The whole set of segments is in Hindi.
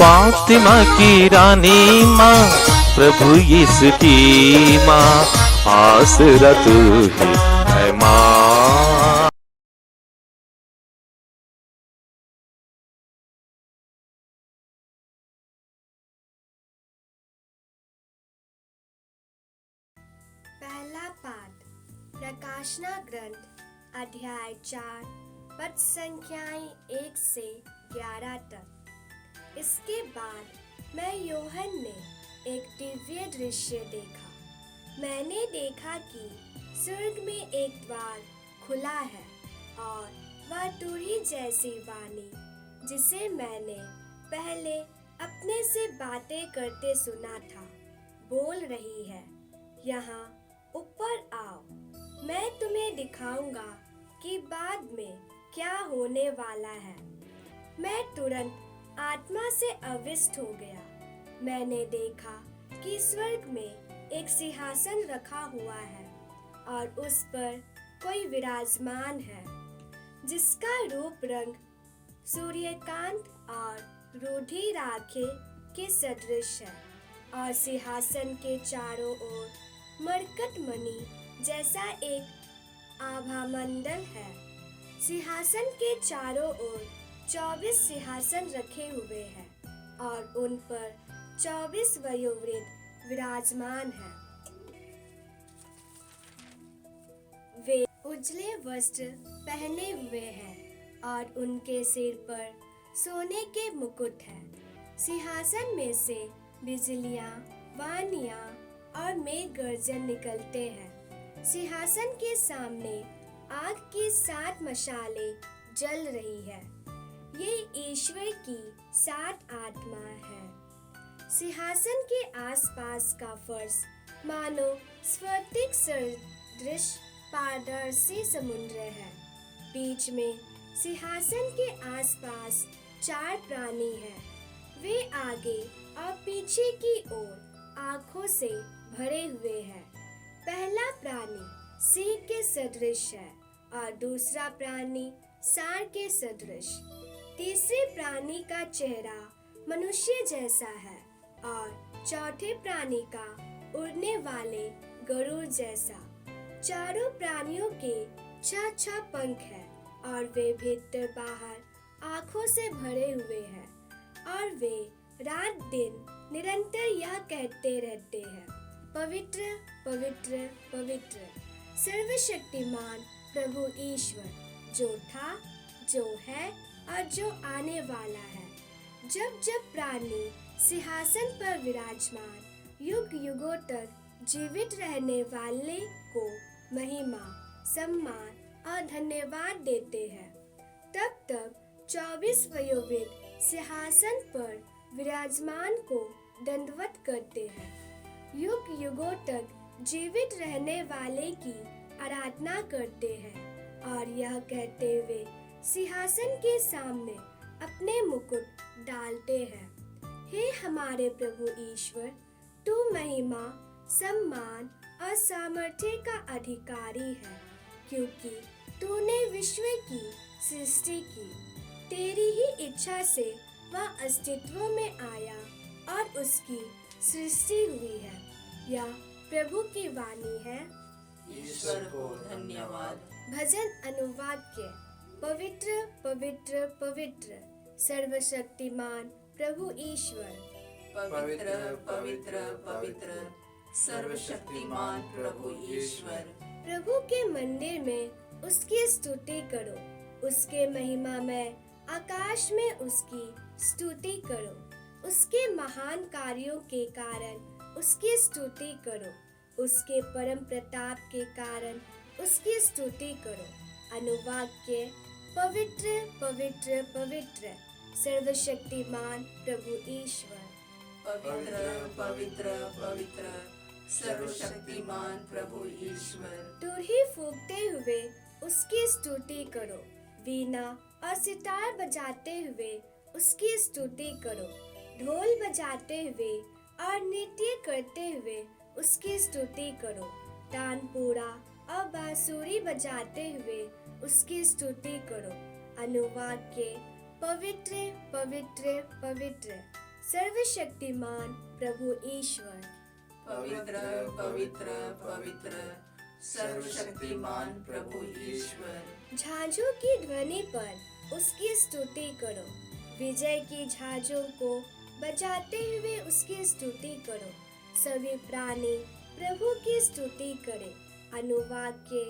फातिमा की रानी माँ, प्रभु यीशु की माँ, आसरा तू ही है माँ। पहला पाठ प्रकाशना ग्रंथ अध्याय 4 पद संख्याएं 1 से 11 तक। इसके बाद मैं यूहन्ना ने एक दिव्य दृश्य देखा। मैंने देखा कि स्वर्ग में एक द्वार खुला है और वह तुरही जैसी वाणी, जिसे मैंने पहले अपने से बातें करते सुना था, बोल रही है, यहाँ ऊपर आओ, मैं तुम्हें दिखाऊंगा कि बाद में क्या होने वाला है। मैं तुरंत आत्मा से आविष्ट हो गया। मैंने देखा कि स्वर्ग में एक सिंहासन रखा हुआ है और उस पर कोई विराजमान है, जिसका रूप रंग सूर्यकांत और रूधी राखे के सदृश है, और सिंहासन के चारों ओर मरकत मणि जैसा एक आभामंडल है। सिंहासन के चारों ओर 24 सिंहासन रखे हुए हैं और उन पर 24 वयोवृद्ध विराजमान हैं। वे उजले वस्त्र पहने हुए हैं और उनके सिर पर सोने के मुकुट हैं। सिंहासन में से बिजलियां, वानियां और मेघ गर्जन निकलते हैं। सिंहासन के सामने आग की 7 मशालें जल रही है। ये ईश्वर की 7 आत्मा है। सिंहासन के आसपास का फर्श मानो स्फटिक सदृश पारदर्शी समुद्र है। बीच में सिंहासन के आसपास 4 प्राणी हैं। वे आगे और पीछे की ओर आँखों से भरे हुए हैं। पहला प्राणी सिंह के सदृश है और दूसरा प्राणी सांड के सदृश। तीसरे प्राणी का चेहरा मनुष्य जैसा है और चौथे प्राणी का उड़ने वाले गरुड़ जैसा। चारों प्राणियों के 6 पंख हैं और वे भीतर बाहर आँखों से भरे हुए हैं, और वे रात दिन निरंतर यह कहते रहते हैं, पवित्र पवित्र पवित्र सर्वशक्तिमान प्रभु ईश्वर, जो था, जो है और जो आने वाला है। जब जब प्राणी सिंहासन पर विराजमान युग युगों तक जीवित रहने वाले को महिमा, सम्मान और धन्यवाद देते हैं, तब तब 24 वयोवृद्ध सिंहासन पर विराजमान को दंडवत करते हैं। युग युगों तक जीवित रहने वाले की आराधना करते हैं और यह कहते हुए सिंहासन के सामने अपने मुकुट डालते हैं, हे हमारे प्रभु ईश्वर, तू महिमा, सम्मान और सामर्थ्य का अधिकारी है, क्योंकि तूने विश्व की सृष्टि की। तेरी ही इच्छा से वह अस्तित्व में आया और उसकी सृष्टि हुई है। यह प्रभु की वाणी है। ईश्वर को धन्यवाद। भजन अनुवाक्य। पवित्र पवित्र पवित्र सर्वशक्तिमान प्रभु ईश्वर। पवित्र पवित्र पवित्र सर्वशक्तिमान प्रभु ईश्वर। प्रभु के मंदिर में उसकी स्तुति करो, उसके महिमा में आकाश में उसकी स्तुति करो। उसके महान कार्यों के कारण उसकी स्तुति करो, उसके परम प्रताप के कारण उसकी स्तुति करो। अनुवाक्य। पवित्र पवित्र पवित्र सर्वशक्तिमान प्रभु ईश्वर। पवित्र पवित्र पवित्र सर्वशक्तिमान प्रभु ईश्वर। तुरही फूंकते हुए उसकी स्तुति करो, वीणा और सितार बजाते हुए उसकी स्तुति करो, ढोल बजाते हुए और नृत्य करते हुए उसकी स्तुति करो, तानपुरा और बांसुरी बजाते हुए उसकी स्तुति करो। अनुवाक्य। पवित्र पवित्र पवित्र सर्वशक्तिमान प्रभु ईश्वर। पवित्र पवित्र पवित्र सर्वशक्तिमान प्रभु ईश्वर। झांझों की ध्वनि पर उसकी स्तुति करो, विजय की झांझों को बजाते हुए उसकी स्तुति करो। सभी प्राणी प्रभु की स्तुति करें। अनुवाक्य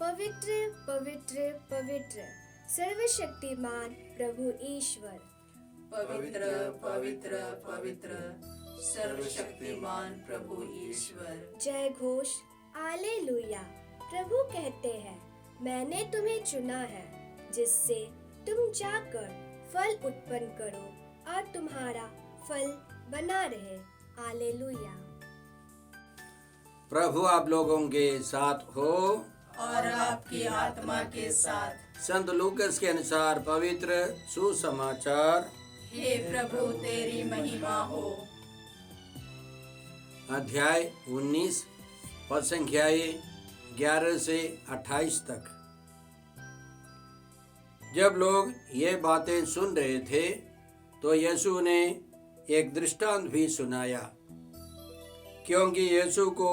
पवित्र पवित्र पवित्र सर्वशक्तिमान प्रभु ईश्वर। पवित्र पवित्र पवित्र सर्वशक्तिमान प्रभु ईश्वर। जय घोष हालेलुया। प्रभु कहते हैं, मैंने तुम्हें चुना है जिससे तुम जाकर फल उत्पन्न करो और तुम्हारा फल बना रहे। हालेलुया। प्रभु आप लोगों के साथ हो और आपकी आत्मा के साथ। संत लूकस के अनुसार पवित्र सुसमाचार। हे प्रभु तेरी महिमा हो। अध्याय 19 पद संख्याएं 11 से 28 तक। जब लोग ये बातें सुन रहे थे तो यीशु ने एक दृष्टांत भी सुनाया, क्योंकि यीशु को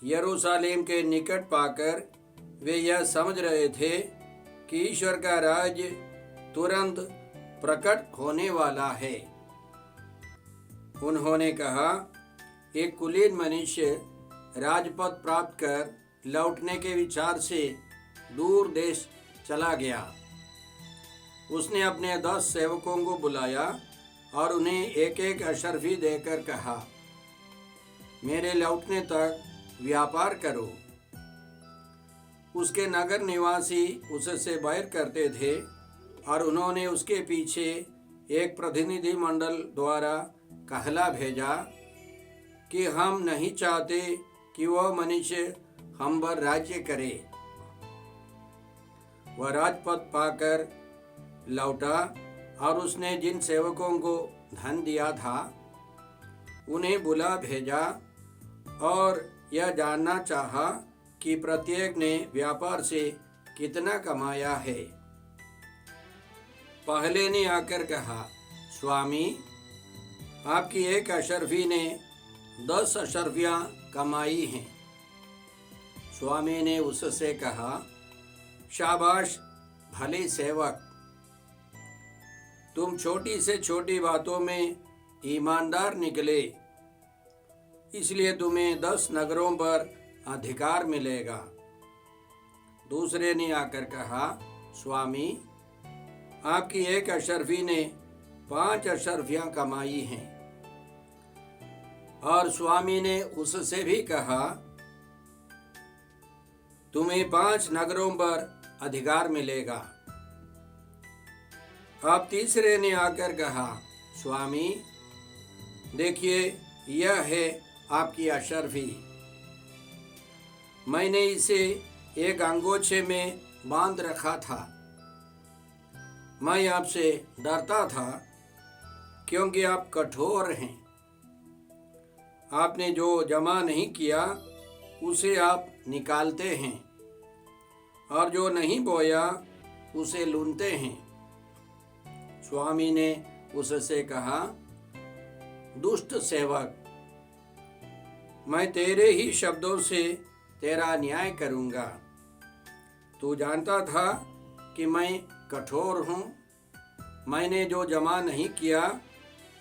यरूशलेम के निकट पाकर वे यह समझ रहे थे कि ईश्वर का राज्य तुरंत प्रकट होने वाला है। उन्होंने कहा, एक कुलीन मनुष्य राजपद प्राप्त कर लौटने के विचार से दूर देश चला गया। उसने अपने 10 सेवकों को बुलाया और उन्हें एक एक अशर्फी देकर कहा, मेरे लौटने तक व्यापार करो। उसके नगर निवासी उससे बैर करते थे और उन्होंने उसके पीछे एक प्रतिनिधि मंडल द्वारा कहला भेजा कि हम नहीं चाहते कि वह मनुष्य हम पर राज्य करे। वह राजपद पाकर लौटा और उसने जिन सेवकों को धन दिया था उन्हें बुला भेजा और यह जानना चाहा कि प्रत्येक ने व्यापार से कितना कमाया है। पहले ने आकर कहा, स्वामी, आपकी एक अशर्फी ने 10 अशर्फियां कमाई हैं। स्वामी ने उससे कहा, शाबाश भले सेवक, तुम छोटी से छोटी बातों में ईमानदार निकले, इसलिए तुम्हें 10 नगरों पर अधिकार मिलेगा। दूसरे ने आकर कहा, स्वामी, आपकी एक अशर्फी ने 5 अशर्फियां कमाई हैं। और स्वामी ने उससे भी कहा, तुम्हें 5 नगरों पर अधिकार मिलेगा। अब तीसरे ने आकर कहा, स्वामी, देखिए यह है आपकी अशर्फी। मैंने इसे एक अंगोछे में बांध रखा था। मैं आपसे डरता था क्योंकि आप कठोर हैं। आपने जो जमा नहीं किया उसे आप निकालते हैं और जो नहीं बोया उसे लूनते हैं। स्वामी ने उससे कहा, दुष्ट सेवक, मैं तेरे ही शब्दों से तेरा न्याय करूंगा। तू जानता था कि मैं कठोर हूँ। मैंने जो जमा नहीं किया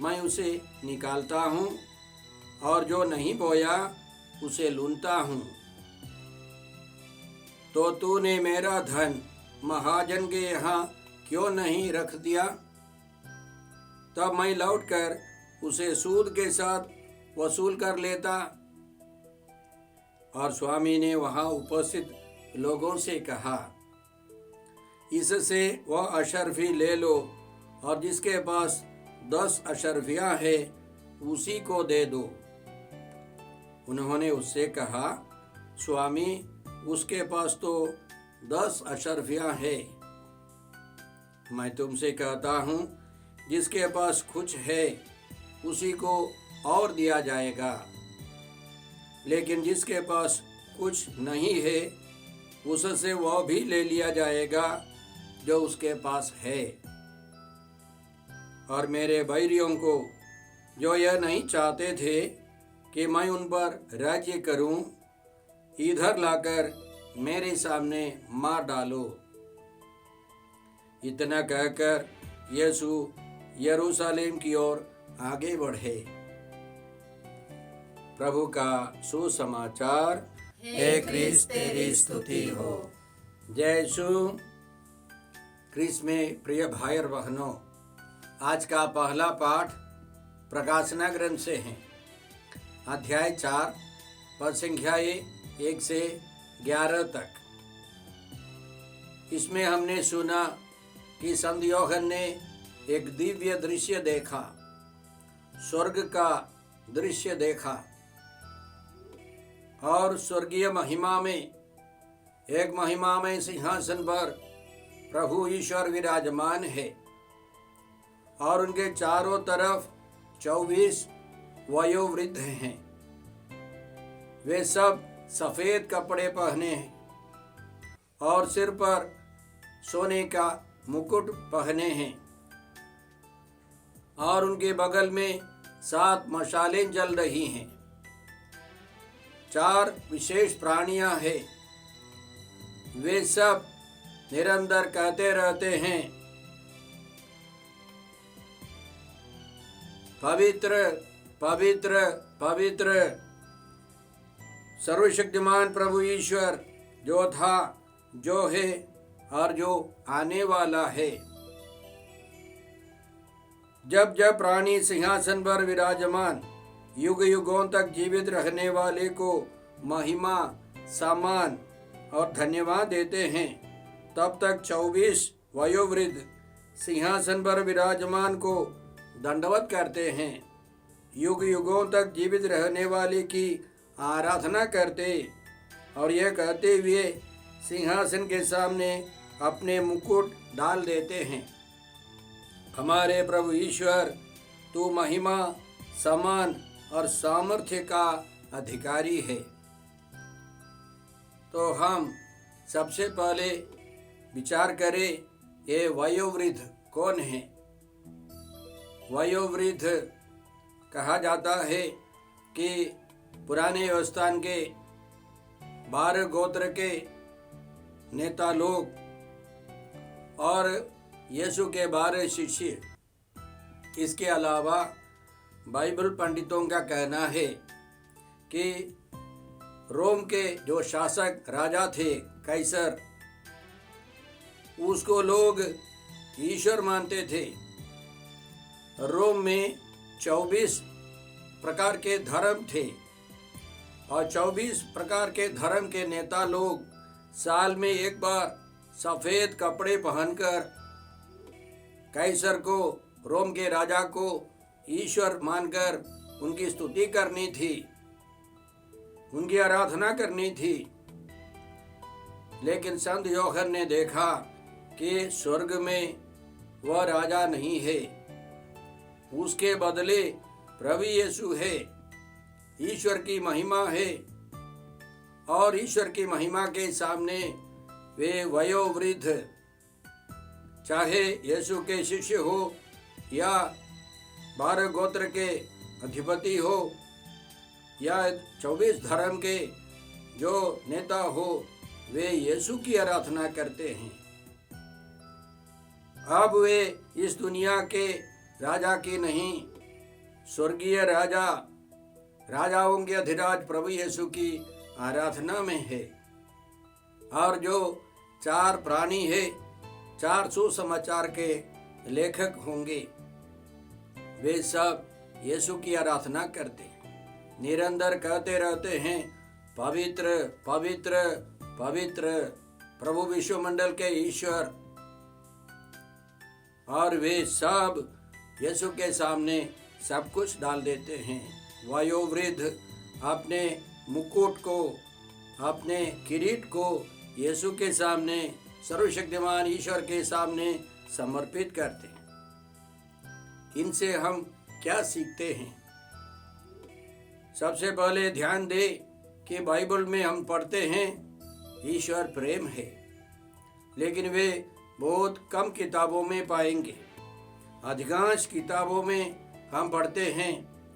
मैं उसे निकालता हूँ और जो नहीं बोया उसे लूनता हूँ। तो तूने मेरा धन महाजन के यहाँ क्यों नहीं रख दिया? तब मैं लौटकर उसे सूद के साथ वसूल कर लेता। और स्वामी ने वहाँ उपस्थित लोगों से कहा, इससे वह अशर्फी ले लो और जिसके पास 10 अशर्फियाँ है उसी को दे दो। उन्होंने उससे कहा, स्वामी, उसके पास तो 10 अशर्फियाँ है। मैं तुमसे कहता हूँ, जिसके पास कुछ है उसी को और दिया जाएगा, लेकिन जिसके पास कुछ नहीं है उससे वह भी ले लिया जाएगा जो उसके पास है। और मेरे बैरियों को जो यह नहीं चाहते थे कि मैं उन पर राज्य करूं, इधर लाकर मेरे सामने मार डालो। इतना कहकर यीशु यरूशलेम की ओर आगे बढ़े। प्रभु का सुसमाचार। हे क्रिस्त तेरी स्तुति हो। जय यीशु क्रिस्त में प्रिय भाई और बहनों, आज का पहला पाठ प्रकाशना ग्रंथ से है। अध्याय 4 पद संख्या 1 से 11 तक। इसमें हमने सुना कि संत यूहन्ना ने एक दिव्य दृश्य देखा, स्वर्ग का दृश्य देखा, और स्वर्गीय महिमा में एक महिमामय सिंहासन पर प्रभु ईश्वर विराजमान है और उनके चारों तरफ 24 वयोवृद्ध हैं। वे सब सफेद कपड़े पहने हैं और सिर पर सोने का मुकुट पहने हैं, और उनके बगल में 7 मशालें जल रही हैं। 4 विशेष प्राणियां हैं। वे सब निरंतर कहते रहते हैं, पवित्र पवित्र पवित्र सर्वशक्तिमान प्रभु ईश्वर, जो था, जो है और जो आने वाला है। जब जब प्राणी सिंहासन पर विराजमान युग युगों तक जीवित रहने वाले को महिमा, सम्मान और धन्यवाद देते हैं, तब तक 24 वयोवृद्ध सिंहासन पर विराजमान को दंडवत करते हैं, युग युगों तक जीवित रहने वाले की आराधना करते और यह कहते हुए सिंहासन के सामने अपने मुकुट डाल देते हैं, हमारे प्रभु ईश्वर, तू महिमा, सम्मान और सामर्थ्य का अधिकारी है। तो हम सबसे पहले विचार करें, ये वयोवृद्ध कौन है। वयोवृद्ध कहा जाता है कि पुराने व्यवस्थान के 12 गोत्र के नेता लोग और यीशु के 12 शिष्य। इसके अलावा बाइबल पंडितों का कहना है कि रोम के जो शासक राजा थे, कैसर, उसको लोग ईश्वर मानते थे। रोम में 24 प्रकार के धर्म थे और 24 प्रकार के धर्म के नेता लोग साल में एक बार सफेद कपड़े पहनकर कैसर को, रोम के राजा को ईश्वर मानकर उनकी स्तुति करनी थी, उनकी आराधना करनी थी। लेकिन संत यूहन्ना ने देखा कि स्वर्ग में वह राजा नहीं है, उसके बदले प्रभु यीशु है। ईश्वर की महिमा है और ईश्वर की महिमा के सामने वे वयोवृद्ध, चाहे यीशु के शिष्य हो या 12 गोत्र के अधिपति हो या 24 धर्म के जो नेता हो, वे यीशु की आराधना करते हैं। अब वे इस दुनिया के राजा की नहीं, स्वर्गीय राजा, राजाओं के अधिराज प्रभु यीशु की आराधना में है। और जो 4 प्राणी है, 4 सुसमाचार के लेखक होंगे, वे सब यीशु की आराधना करते हैं, निरंतर कहते रहते हैं, पवित्र पवित्र पवित्र प्रभु विश्वमंडल के ईश्वर। और वे सब यीशु के सामने सब कुछ डाल देते हैं। वयोवृद्ध अपने मुकुट को, अपने किरीट को यीशु के सामने, सर्वशक्तिमान ईश्वर के सामने समर्पित करते हैं। इनसे हम क्या सीखते हैं? सबसे पहले ध्यान दें कि बाइबल में हम पढ़ते हैं ईश्वर प्रेम है, लेकिन वे बहुत कम किताबों में पाएंगे। अधिकांश किताबों में हम पढ़ते हैं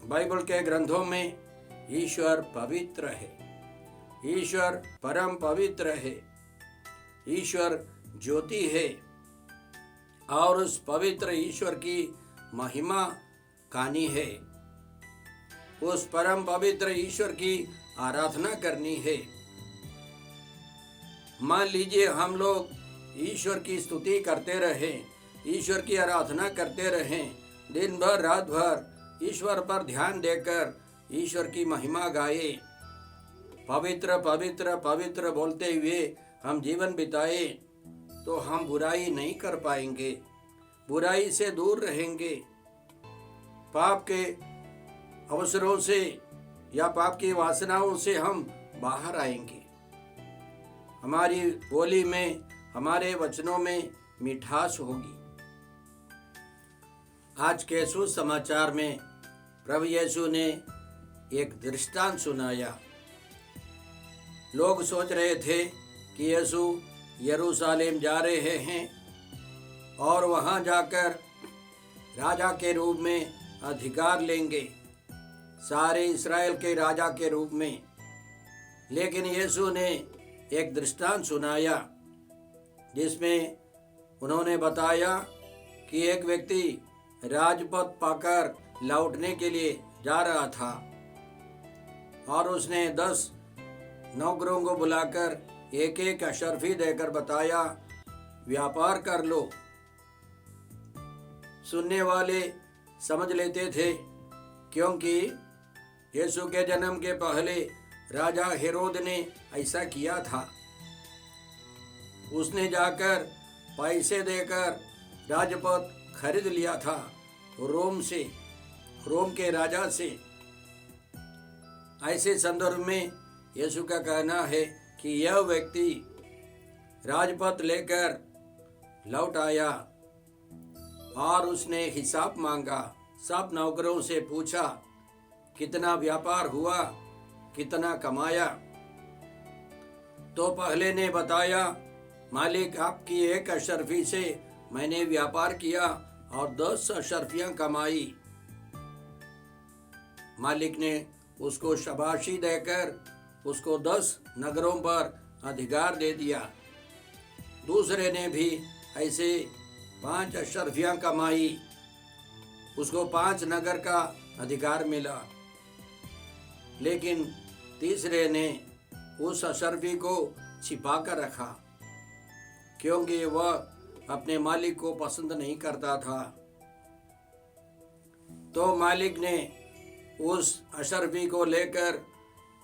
बाइबल के ग्रंथों में, ईश्वर पवित्र है, ईश्वर परम पवित्र है, ईश्वर ज्योति है। और उस पवित्र ईश्वर की महिमा गानी है, उस परम पवित्र ईश्वर की आराधना करनी है। मान लीजिए हम लोग ईश्वर की स्तुति करते रहें, ईश्वर की आराधना करते रहें, दिन भर रात भर ईश्वर पर ध्यान देकर ईश्वर की महिमा गाए, पवित्र पवित्र पवित्र बोलते हुए हम जीवन बिताए, तो हम बुराई नहीं कर पाएंगे, बुराई से दूर रहेंगे, पाप के अवसरों से या पाप की वासनाओं से हम बाहर आएंगे। हमारी बोली में, हमारे वचनों में मिठास होगी। आज के सुसमाचार में प्रभु यीशु ने एक दृष्टांत सुनाया। लोग सोच रहे थे कि यीशु यरूशलेम जा रहे हैं और वहां जाकर राजा के रूप में अधिकार लेंगे, सारे इस्राएल के राजा के रूप में। लेकिन यीशु ने एक दृष्टांत सुनाया जिसमें उन्होंने बताया कि एक व्यक्ति राजपद पाकर लौटने के लिए जा रहा था और उसने 10 नौकरों को बुलाकर एक एक अशर्फी देकर बताया, व्यापार कर लो। सुनने वाले समझ लेते थे, क्योंकि यीशु के जन्म के पहले राजा हेरोद ने ऐसा किया था। उसने जाकर पैसे देकर राजपद खरीद लिया था रोम से, रोम के राजा से। ऐसे संदर्भ में यीशु का कहना है कि यह व्यक्ति राजपद लेकर लौट आया और उसने हिसाब मांगा। सब नौकरों से पूछा, कितना व्यापार हुआ, कितना कमाया? तो पहले ने बताया, मालिक आपकी एक अशर्फी से मैंने व्यापार किया और 10 अशर्फियां कमाई। मालिक ने उसको शाबाशी देकर उसको 10 नगरों पर अधिकार दे दिया। दूसरे ने भी ऐसे 5 अशर्फियां कमाई, उसको 5 नगर का अधिकार मिला। लेकिन तीसरे ने उस अशर्फी को छिपा कर रखा, क्योंकि वह अपने मालिक को पसंद नहीं करता था। तो मालिक ने उस अशर्फी को लेकर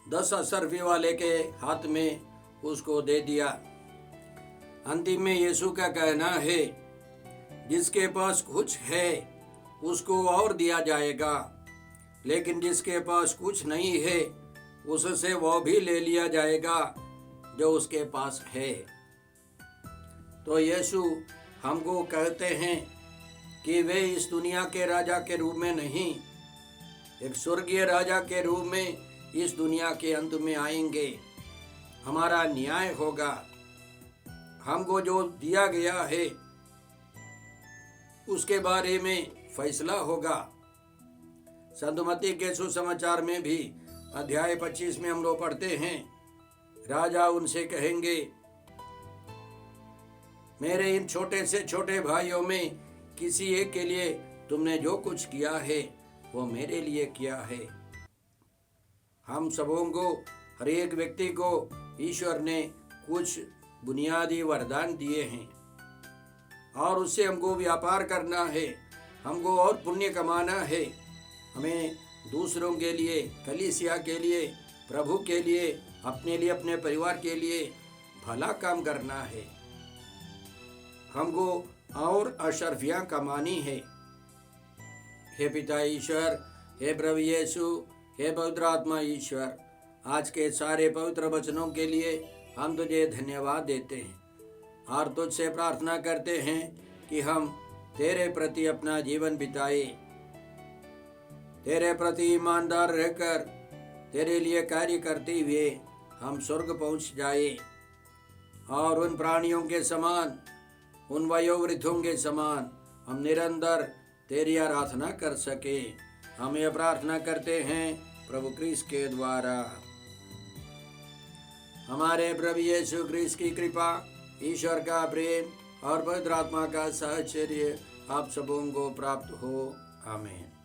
10 अशर्फी वाले के हाथ में उसको दे दिया। अंतिम में यीशु का कहना है, जिसके पास कुछ है उसको और दिया जाएगा, लेकिन जिसके पास कुछ नहीं है उससे वह भी ले लिया जाएगा जो उसके पास है। तो यीशु हमको कहते हैं कि वे इस दुनिया के राजा के रूप में नहीं, एक स्वर्गीय राजा के रूप में इस दुनिया के अंत में आएंगे। हमारा न्याय होगा, हमको जो दिया गया है उसके बारे में फैसला होगा। संत मत्ती के सुसमाचार में भी अध्याय 25 में हम लोग पढ़ते हैं, राजा उनसे कहेंगे, मेरे इन छोटे से छोटे भाइयों में किसी एक के लिए तुमने जो कुछ किया है वो मेरे लिए किया है। हम सबों को, हर एक व्यक्ति को ईश्वर ने कुछ बुनियादी वरदान दिए हैं और उससे हमको व्यापार करना है, हमको और पुण्य कमाना है। हमें दूसरों के लिए, कलीसिया के लिए, प्रभु के लिए, अपने लिए, अपने परिवार के लिए भला काम करना है। हमको और अशर्फियाँ कमानी है। हे पिता ईश्वर, हे प्रभु यीशु, हे पवित्र आत्मा ईश्वर, आज के सारे पवित्र वचनों के लिए हम तुझे धन्यवाद देते हैं और तुझसे प्रार्थना करते हैं कि हम तेरे प्रति अपना जीवन बिताए, तेरे प्रति ईमानदार रहकर तेरे लिए कार्य करते हुए हम स्वर्ग पहुंच जाए और उन प्राणियों के समान, उन वयोवृद्धों के समान हम निरंतर तेरी आराधना कर सके। हम यह प्रार्थना करते हैं प्रभु क्रिस्त के द्वारा। हमारे प्रभु यीशु क्रिस्त की कृपा, ईश्वर का प्रेम और पवित्र आत्मा का साहचर्य आप सबों को प्राप्त हो। आमीन।